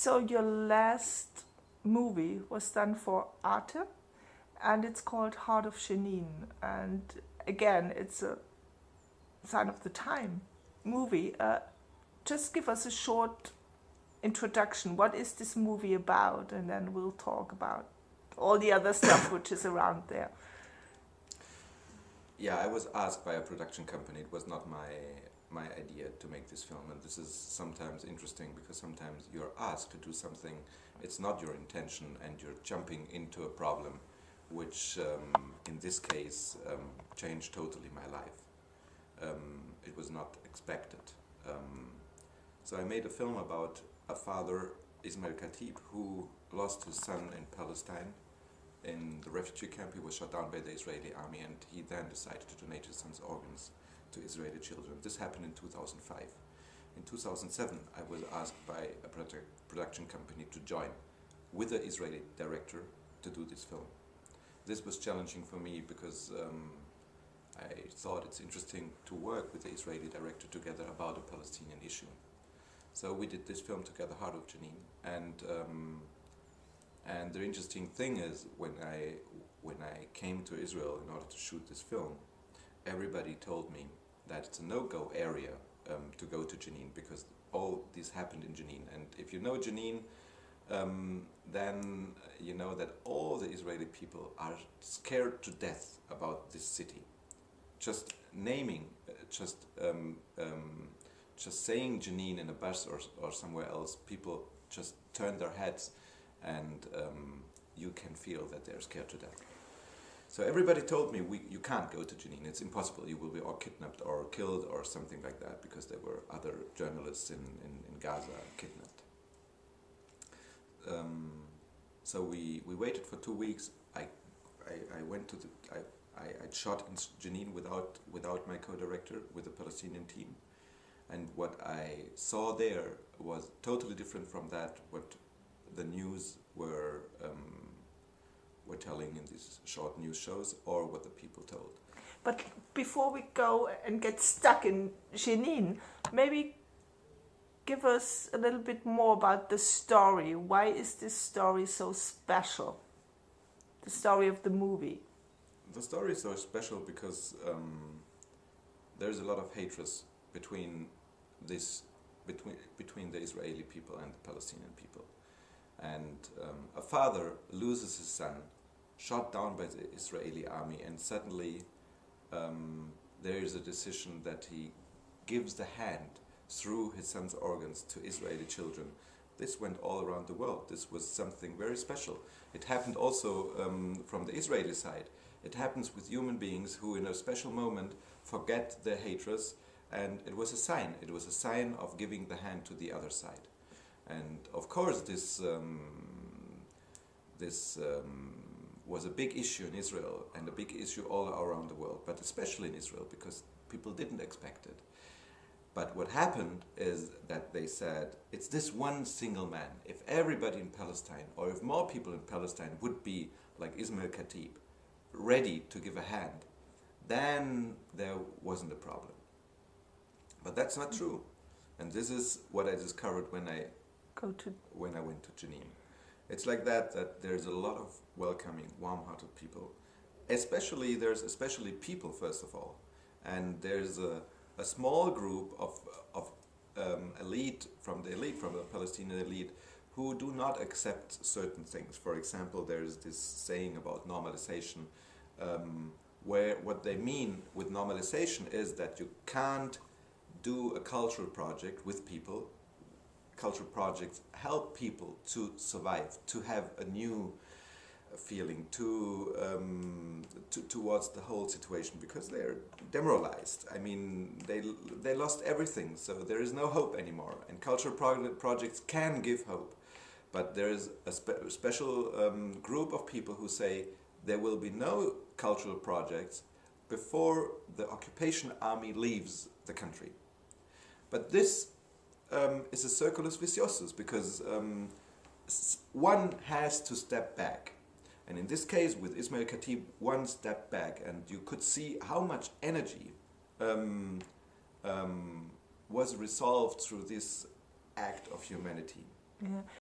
So your last movie was done for Arte, and it's called Heart of Jenin. And again, it's a sign of the time movie. Just give us a short introduction. What is this movie about? And then we'll talk about all the other stuff which is around there. Yeah, I was asked by a production company. It was not my idea to make this film, and this is sometimes interesting because sometimes you're asked to do something, it's not your intention, and you're jumping into a problem which in this case changed totally my life. It was not expected. So I made a film about a father, Ismail Khatib, who lost his son in Palestine in the refugee camp. He was shot down by the Israeli army, and he then decided to donate his son's organs to Israeli children. This happened in 2005. In 2007, I was asked by a production company to join with the Israeli director to do this film. This was challenging for me because I thought it's interesting to work with the Israeli director together about a Palestinian issue. So we did this film together, Heart of Jenin, and the interesting thing is when I came to Israel in order to shoot this film, everybody told me that it's a no-go area to go to Jenin because all this happened in Jenin. And if you know Jenin, then you know that all the Israeli people are scared to death about this city. Just naming, just saying Jenin in a bus or somewhere else, people just turn their heads, and you can feel that they're scared to death. So everybody told me, you can't go to Jenin, it's impossible, you will be or kidnapped or killed or something like that, because there were other journalists in Gaza kidnapped. So we waited for 2 weeks. I went to I shot in Jenin without my co-director, with the Palestinian team. And what I saw there was totally different from what the news were telling in these short news shows, or what the people told. But before we go and get stuck in Jenin, maybe give us a little bit more about the story. Why is this story so special? The story of the movie. The story is so special because there's a lot of hatred between the Israeli people and the Palestinian people. And a father loses his son, shot down by the Israeli army, and suddenly there is a decision that he gives the hand through his son's organs to Israeli children. This went all around the world. This was something very special. It happened also from the Israeli side. It happens with human beings who in a special moment forget their hatreds, and it was a sign. It was a sign of giving the hand to the other side. And of course this was a big issue in Israel and a big issue all around the world, but especially in Israel because people didn't expect it. But what happened is that they said, it's this one single man. If everybody in Palestine, or if more people in Palestine would be like Ismail Khatib, ready to give a hand, then there wasn't a problem. But that's not true. And this is what I discovered when I went to Jenin. It's like that there's a lot of welcoming, warm-hearted people. There's especially people, first of all. And there's a small group of elite from the Palestinian elite who do not accept certain things. For example, there's this saying about normalization, where what they mean with normalization is that you can't do a cultural project with people. Cultural projects help people to survive, to have a new feeling towards the whole situation, because they're demoralized. I mean, they lost everything, so there is no hope anymore. And cultural projects can give hope, but there is a special group of people who say there will be no cultural projects before the occupation army leaves the country. But this is a circulus viciosus, because one has to step back. And in this case, with Ismail Khatib, one step back, and you could see how much energy was resolved through this act of humanity. Yeah.